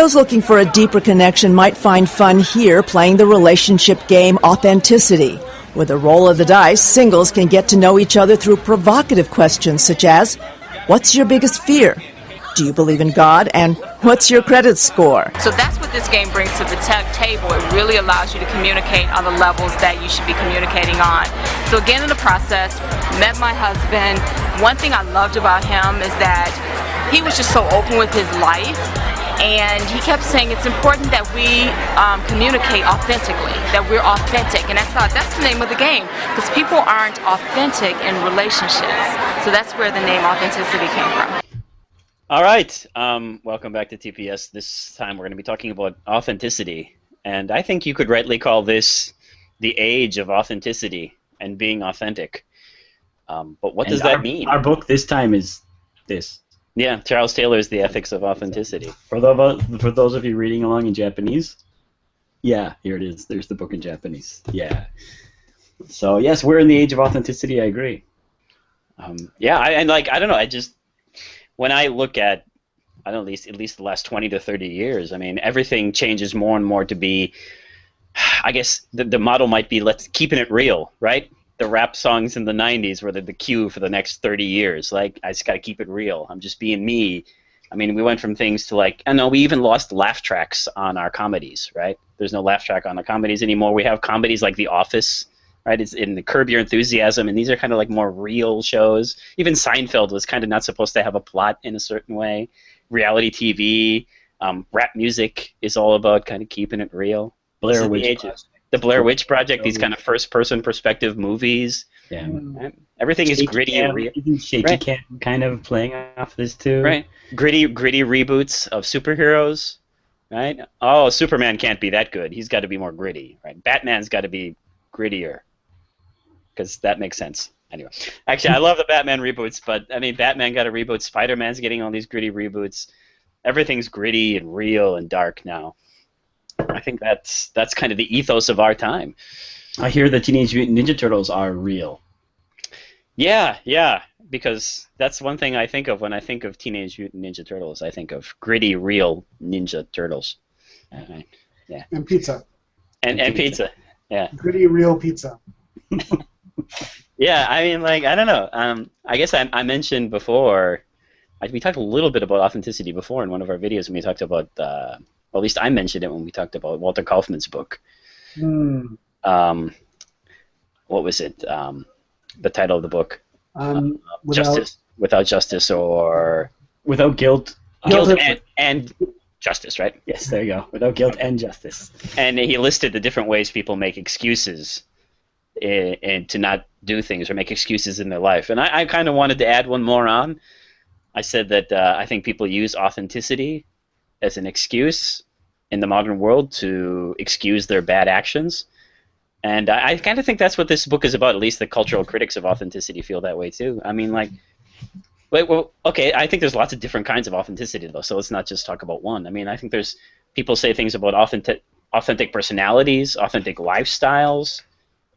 Those looking for a deeper connection might find fun here playing the relationship game Authenticity. With a roll of the dice, singles can get to know each other through provocative questions such as, what's your biggest fear? Do you believe in God? And what's your credit score? So that's what this game brings to the table. It really allows you to communicate on the levels that you should be communicating on. So again, in the process, met my husband. One thing I loved about him is that he was just so open with his life. And he kept saying it's important that we communicate authentically, that we're authentic. And I thought that's the name of the game, because people aren't authentic in relationships. So that's where the name Authenticity came from. All right, welcome back to TPS. This time we're going to be talking about authenticity. And I think you could rightly call this the age of authenticity and being authentic. But what does that mean? Our book this time is this. Yeah, Charles Taylor's The Ethics of Authenticity. For those of you reading along in Japanese, yeah, here it is. There's the book in Japanese. Yeah. So yes, we're in the age of authenticity. I agree. Yeah, I don't know. I just when I look at, I don't know, at least the last 20 to 30 years, I mean, everything changes more and more to be. I guess the model might be let's keeping it real, right? The rap songs in the 90s were the cue for the next 30 years. Like, I just got to keep it real. I'm just being me. I mean, we went from things to like, I know we even lost laugh tracks on our comedies, right? There's no laugh track on the comedies anymore. We have comedies like The Office, right? It's in the Curb Your Enthusiasm, and these are kind of like more real shows. Even Seinfeld was kind of not supposed to have a plot in a certain way. Reality TV, rap music is all about kind of keeping it real. Blair Witch. The Blair Witch Project, these kind of first-person perspective movies. Yeah. Right? Everything is gritty and real. Even Shaky Cam kind of playing off this too. Right. Gritty reboots of superheroes. Right. Oh, Superman can't be that good. He's got to be more gritty. Right. Batman's got to be grittier. Because that makes sense. Anyway, actually, I love the Batman reboots, but I mean, Batman got a reboot. Spider-Man's getting all these gritty reboots. Everything's gritty and real and dark now. I think that's kind of the ethos of our time. I hear the Teenage Mutant Ninja Turtles are real. Yeah, because that's one thing I think of when I think of Teenage Mutant Ninja Turtles. I think of gritty, real Ninja Turtles. Yeah. And pizza. And pizza. Yeah. Gritty, real pizza. Yeah, I mean, like, I don't know. I guess I mentioned before, we talked a little bit about authenticity before in one of our videos when we talked about, well, at least I mentioned it when we talked about Walter Kaufman's book. What was it? The title of the book? Justice. Without Justice or... Without Guilt. Guilt and Justice, right? Yes, there you go. Without Guilt and Justice. And he listed the different ways people make excuses and to not do things or make excuses in their life. And I kind of wanted to add one more on. I said that I think people use authenticity as an excuse in the modern world to excuse their bad actions. And I kind of think that's what this book is about. At least the cultural critics of authenticity feel that way too. I mean, like, well, okay, I think there's lots of different kinds of authenticity though, so let's not just talk about one. I mean, I think there's people say things about authentic personalities, authentic lifestyles,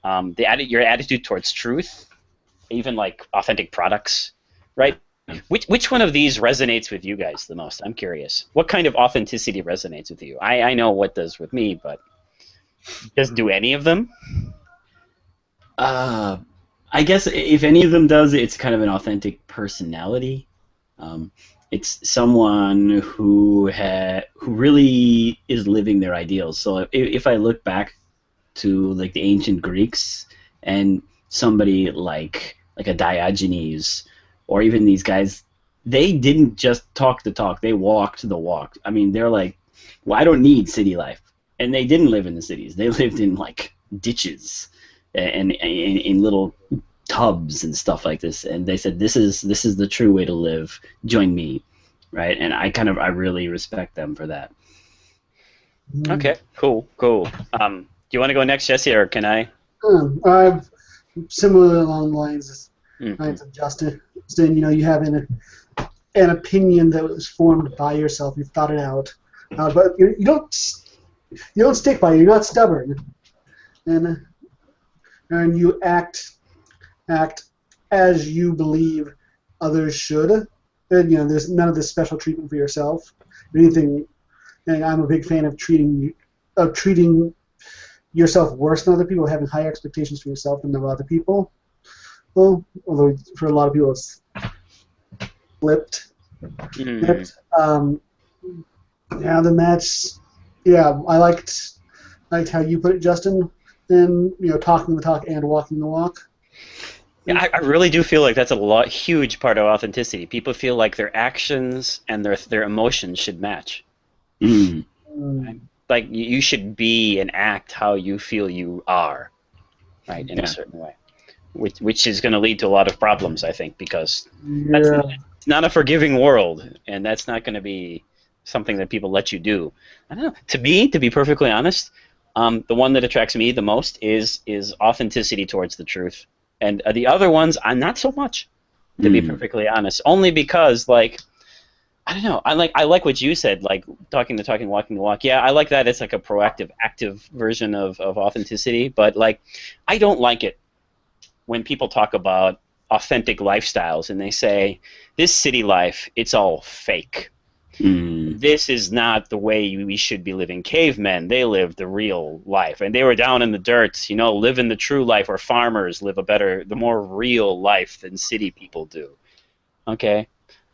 your attitude towards truth, even like authentic products, right? Which one of these resonates with you guys the most? I'm curious. What kind of authenticity resonates with you? I know what does with me, but does do any of them? I guess if any of them does, it's kind of an authentic personality. It's someone who really is living their ideals. So if I look back to like the ancient Greeks and somebody like a Diogenes, or even these guys, they didn't just talk the talk, they walked the walk. I mean, they're like, well, I don't need city life. And they didn't live in the cities. They lived in like ditches and in little tubs and stuff like this. And they said, this is the true way to live. Join me, right? And I really respect them for that. Okay, cool. Do you want to go next, Jesse, or can I? Similar along the lines of Justin. Then you have an opinion that was formed by yourself. You've thought it out, but you don't stick by it. You're not stubborn, and you act as you believe others should. And there's none of this special treatment for yourself. If anything, and I'm a big fan of treating yourself worse than other people, having higher expectations for yourself than of other people. Well, although for a lot of people it's flipped. Yeah, the match. Yeah, I liked how you put it, Justin. And talking the talk and walking the walk. Yeah, I really do feel like that's huge part of authenticity. People feel like their actions and their emotions should match. Like you should be and act how you feel you are, right, in a certain way, which is going to lead to a lot of problems, I think, because it's not a forgiving world, and that's not going to be something that people let you do. I don't know. To me, to be perfectly honest, the one that attracts me the most is authenticity towards the truth, and the other ones, I'm not so much, to be perfectly honest. Only because, like, I don't know. I like what you said, like talking the talk and walking the walk. Yeah, I like that. It's like a proactive, active version of authenticity. But like, I don't like it when people talk about authentic lifestyles and they say this city life, it's all fake. This is not the way we should be living. Cavemen, they lived the real life, and they were down in the dirt, living the true life. Or farmers live the more real life than city people do. Okay.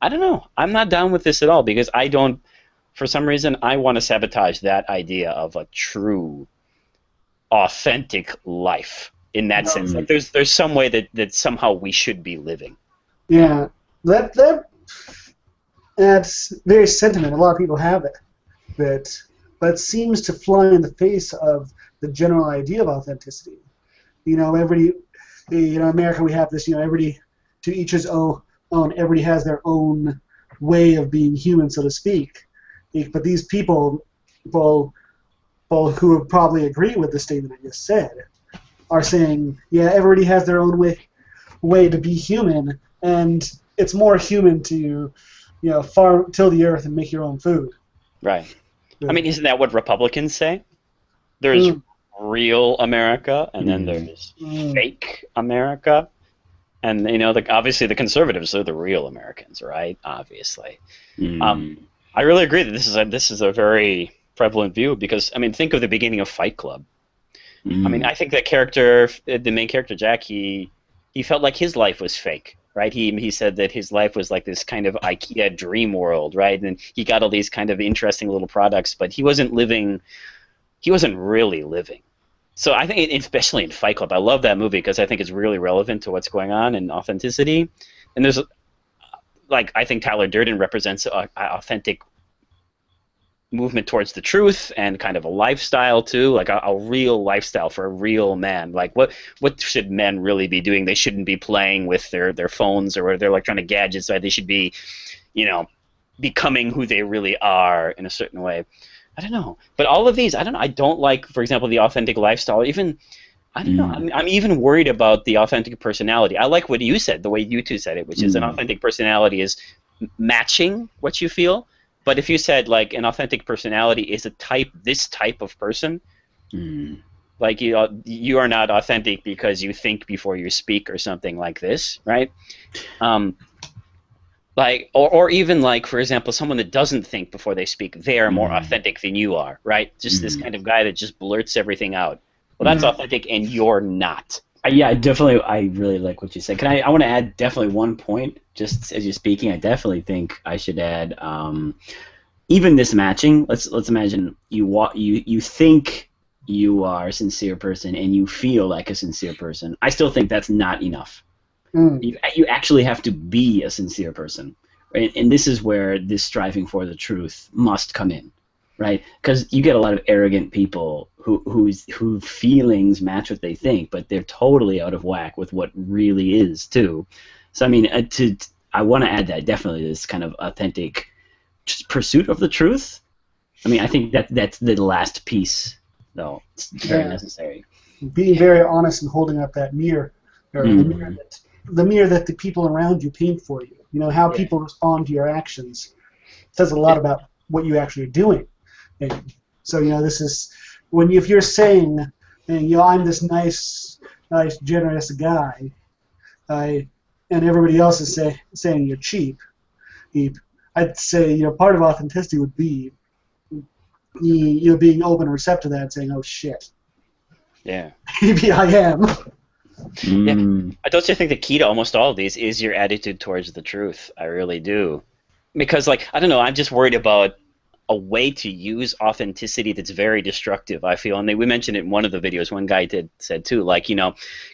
I don't know. I'm not down with this at all because for some reason, I want to sabotage that idea of a true, authentic life in that sense. Like there's some way that somehow we should be living. Yeah, that's very sentiment. A lot of people have it, but it seems to fly in the face of the general idea of authenticity. Everybody, America, we have this. Everybody to each his own. Everybody has their own way of being human, so to speak. But these people who would probably agree with the statement I just said, are saying, yeah, everybody has their own way to be human, and it's more human to, till the earth and make your own food. Right. I mean, isn't that what Republicans say? There's real America, and then there's fake America. And obviously the conservatives are the real Americans, right? Obviously, I really agree that this is a very prevalent view because think of the beginning of Fight Club. I think that character, the main character Jack, he felt like his life was fake, right? He said that his life was like this kind of IKEA dream world, right? And he got all these kind of interesting little products, but he wasn't really living. So I think, especially in Fight Club, I love that movie because I think it's really relevant to what's going on in authenticity. And there's, I think Tyler Durden represents an authentic movement towards the truth and kind of a lifestyle too, like a real lifestyle for a real man. Like what should men really be doing? They shouldn't be playing with their phones or their electronic gadgets. Right? They should be, becoming who they really are in a certain way. I don't know, but all of these, I don't know. I don't like, for example, the authentic lifestyle. Even, I don't know. I'm even worried about the authentic personality. I like what you said, the way you two said it, which is an authentic personality is matching what you feel. But if you said like an authentic personality is this type of person, like you are not authentic because you think before you speak or something like this, right? Like, or even like, for example, someone that doesn't think before they speak, they are more authentic than you are, right? Just this kind of guy that just blurts everything out. Well, that's authentic, and you're not. Yeah, definitely. I really like what you said. I want to add definitely one point. Just as you're speaking, I definitely think I should add even this matching. Let's imagine you think you are a sincere person and you feel like a sincere person. I still think that's not enough. You actually have to be a sincere person, right? And this is where this striving for the truth must come in, right? Because you get a lot of arrogant people whose feelings match what they think, but they're totally out of whack with what really is too. So I mean, I want to add that definitely this kind of authentic pursuit of the truth. I mean, I think that's the last piece, though. It's very necessary. Being very honest and holding up that mirror, or the mirror that the people around you paint for you. How people respond to your actions says a lot about what you actually are doing. And so this is if you're saying, I'm this nice, generous guy, and everybody else is saying you're cheap. I'd say part of authenticity would be being open and receptive to that and saying, oh shit, Yeah. maybe I am. Yeah. I don't think the key to almost all of these is your attitude towards the truth. I really do. Because, like, I don't know, I'm just worried about a way to use authenticity that's very destructive, I feel. And we mentioned it in one of the videos. One guy said too, like,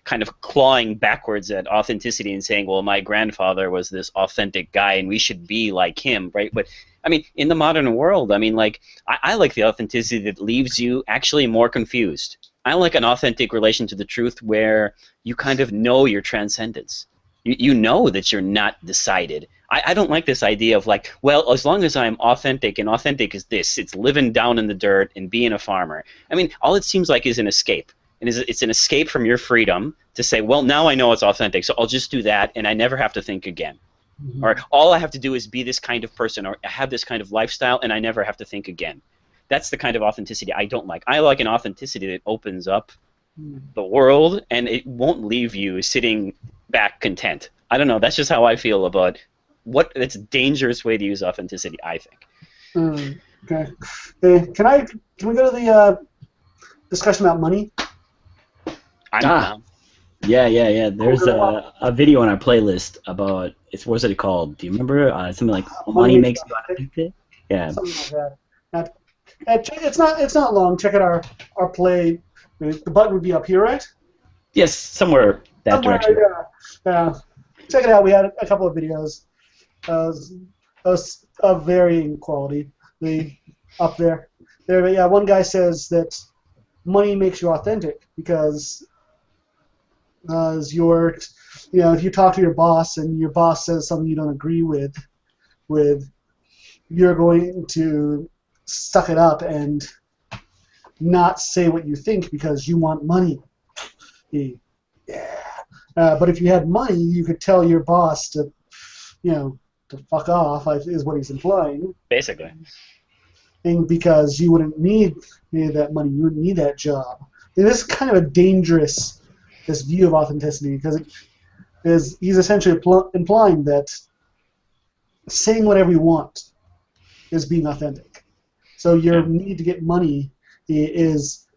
kind of clawing backwards at authenticity and saying, well, my grandfather was this authentic guy and we should be like him, right? But, I mean, in the modern world, I mean, like, I like the authenticity that leaves you actually more confused. I like an authentic relation to the truth where you kind of know your transcendence. You know that you're not decided. I don't like this idea of like, well, as long as I'm authentic, and authentic is this, it's living down in the dirt and being a farmer. I mean, all it seems like is an escape. And it's an escape from your freedom to say, well, now I know it's authentic, so I'll just do that and I never have to think again. Mm-hmm. Or all I have to do is be this kind of person or have this kind of lifestyle and I never have to think again. That's the kind of authenticity I don't like. I like an authenticity that opens up the world and it won't leave you sitting back content. I don't know. That's just how I feel about it's a dangerous way to use authenticity, I think. Okay. Can we go to the discussion about money? Yeah. There's a video on our playlist about what's it called? Do you remember? Something like money makes you authentic. Yeah. Something like that. It's not long. Check out our play. The button would be up here, right? Yes, somewhere direction. Yeah. Check it out. We had a couple of videos of varying quality. Up there. Yeah, one guy says that money makes you authentic because if you talk to your boss and your boss says something you don't agree with, you're going to suck it up and not say what you think because you want money. Yeah. But if you had money, you could tell your boss to fuck off, is what he's implying. Basically. And because you wouldn't need that money, you wouldn't need that job. And this is kind of a dangerous view of authenticity because he's essentially implying that saying whatever you want is being authentic. So your need to get money is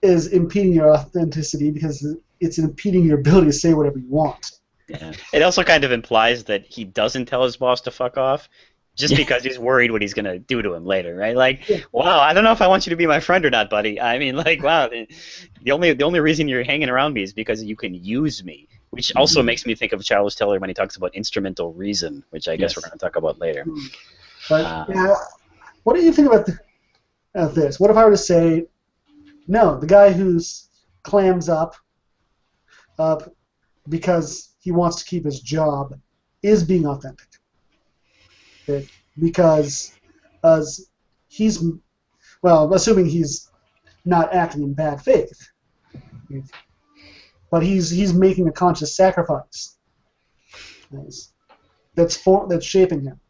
impeding your authenticity because it's impeding your ability to say whatever you want. Yeah. It also kind of implies that he doesn't tell his boss to fuck off just because he's worried what he's going to do to him later, right? Like, wow, I don't know if I want you to be my friend or not, buddy. I mean, like, wow, the only reason you're hanging around me is because you can use me, which also makes me think of Charles Taylor when he talks about instrumental reason, which I guess we're going to talk about later. But, what do you think about this? What if I were to say, no, the guy who's clams up because he wants to keep his job is being authentic. Okay? Because assuming he's not acting in bad faith, but he's making a conscious sacrifice that's shaping him.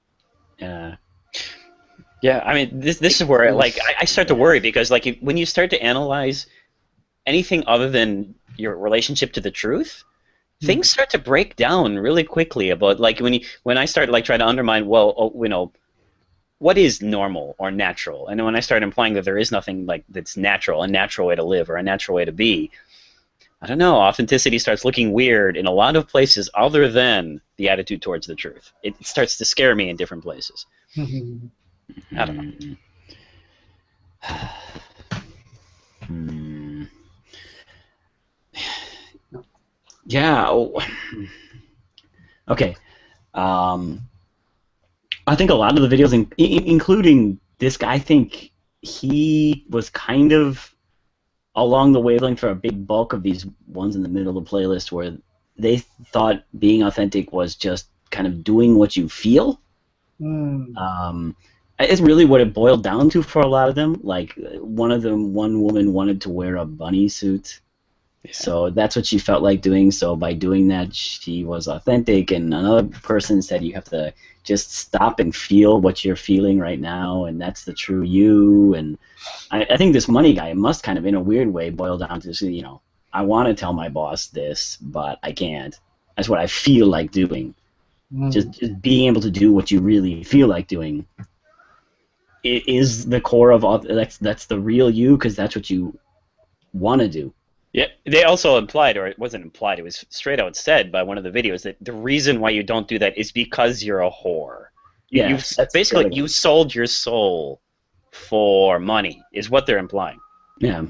Yeah, I mean, this is where I start to worry because when you start to analyze anything other than your relationship to the truth, things start to break down really quickly about when I start trying to undermine what is normal or natural, and when I start implying that there is nothing that's natural, a natural way to live or a natural way to be, I don't know, authenticity starts looking weird in a lot of places other than the attitude towards the truth. It starts to scare me in different places. I don't know. Yeah. Okay. I think a lot of the videos, including this guy, I think he was kind of along the wavelength for a big bulk of these ones in the middle of the playlist where they thought being authentic was just kind of doing what you feel. It's really what it boiled down to for a lot of them. Like one woman wanted to wear a bunny suit. So that's what she felt like doing. So by doing that, she was authentic. And another person said you have to just stop and feel what you're feeling right now, and that's the true you. And I think this money guy must kind of, in a weird way, boil down to, I want to tell my boss this, but I can't. That's what I feel like doing. Just being able to do what you really feel like doing. it is the core of all. That's the real you, because that's what you want to do. Yeah, they also implied, or it wasn't implied, it was straight out said by one of the videos, that the reason why you don't do that is because you're a whore. Yeah, Basically, you sold your soul for money, is what they're implying. Yeah.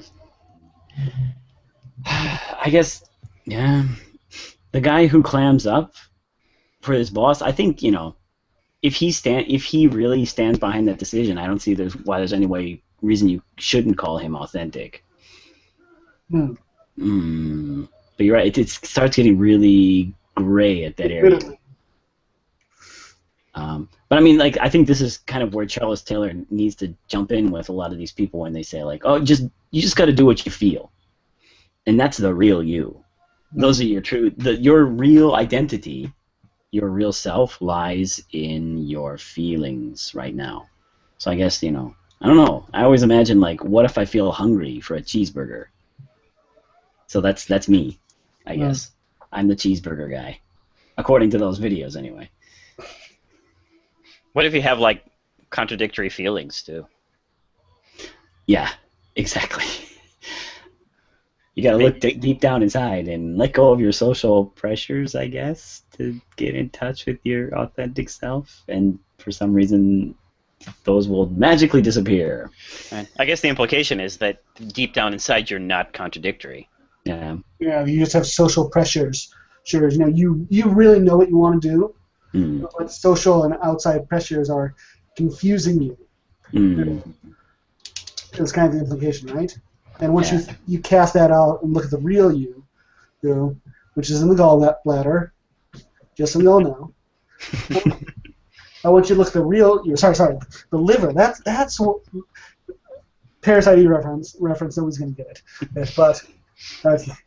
I guess, yeah. The guy who clams up for his boss, I think, if he really stands behind that decision, I don't see why there's any reason you shouldn't call him authentic. But you're right. It starts getting really gray at that area. But I mean, like, I think this is kind of where Charles Taylor needs to jump in with a lot of these people when they say, like, oh, you just got to do what you feel, and that's the real you. Those are your real identity, your real self lies in your feelings right now. So I guess I don't know. I always imagine, like, what if I feel hungry for a cheeseburger? So that's me, I guess. I'm the cheeseburger guy, according to those videos, anyway. What if you have, like, contradictory feelings, too? Yeah, exactly. You gotta look deep down inside and let go of your social pressures, I guess, to get in touch with your authentic self. And for some reason, those will magically disappear. Right. I guess the implication is that deep down inside, you're not contradictory. Yeah. Yeah, you just have social pressures. Sure, you really know what you want to do, but social and outside pressures are confusing you. It's kind of the implication, right? And once you cast that out and look at the real you, which is in the gallbladder, just so we all know. I want you to look at the real you. Sorry, the liver. That's what Parasite Eve reference. Nobody's gonna get it. But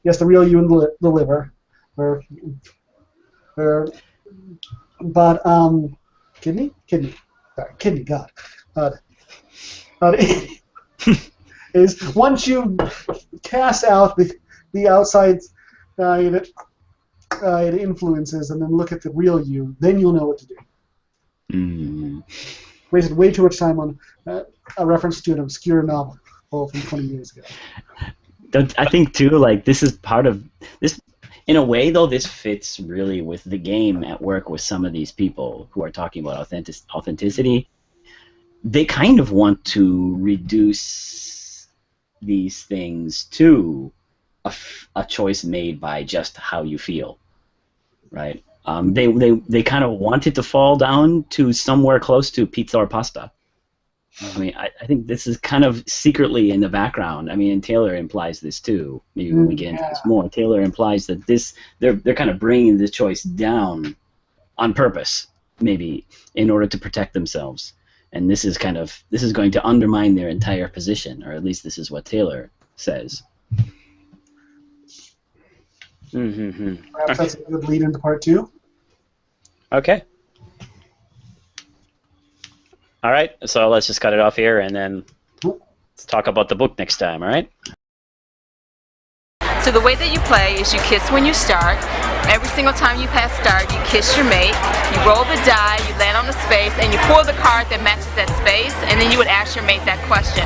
yes, the real you in the liver. Kidney. Sorry, kidney. God. Is once you cast out the outside influences and then look at the real you, then you'll know what to do. Wasted way too much time on a reference to an obscure novel from 20 years ago. I think too, like, this is part of this. In a way, though, this fits really with the game at work with some of these people who are talking about authenticity. They kind of want to reduce these things to a choice made by just how you feel, right? They kind of want it to fall down to somewhere close to pizza or pasta. I mean, I think this is kind of secretly in the background. I mean, and Taylor implies this too. Maybe when we get into this more, Taylor implies that they're kind of bringing the choice down on purpose, maybe in order to protect themselves. And this is going to undermine their entire position, or at least this is what Taylor says. Perhaps that's a good lead into part 2. Okay. All right, so let's just cut it off here, and then let's talk about the book next time, all right? So the way that you play is you kiss when you start. Every single time you pass start, you kiss your mate, you roll the die, you land on the space, and you pull the card that matches that space, and then you would ask your mate that question.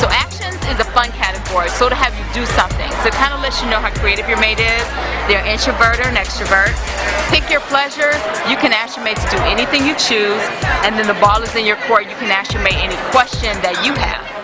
So actions is a fun category, so to have you do something. So it kind of lets you know how creative your mate is. They're an introvert or an extrovert. Pick your pleasure. You can ask your mate to do anything you choose, and then the ball is in your court. You can ask your mate any question that you have.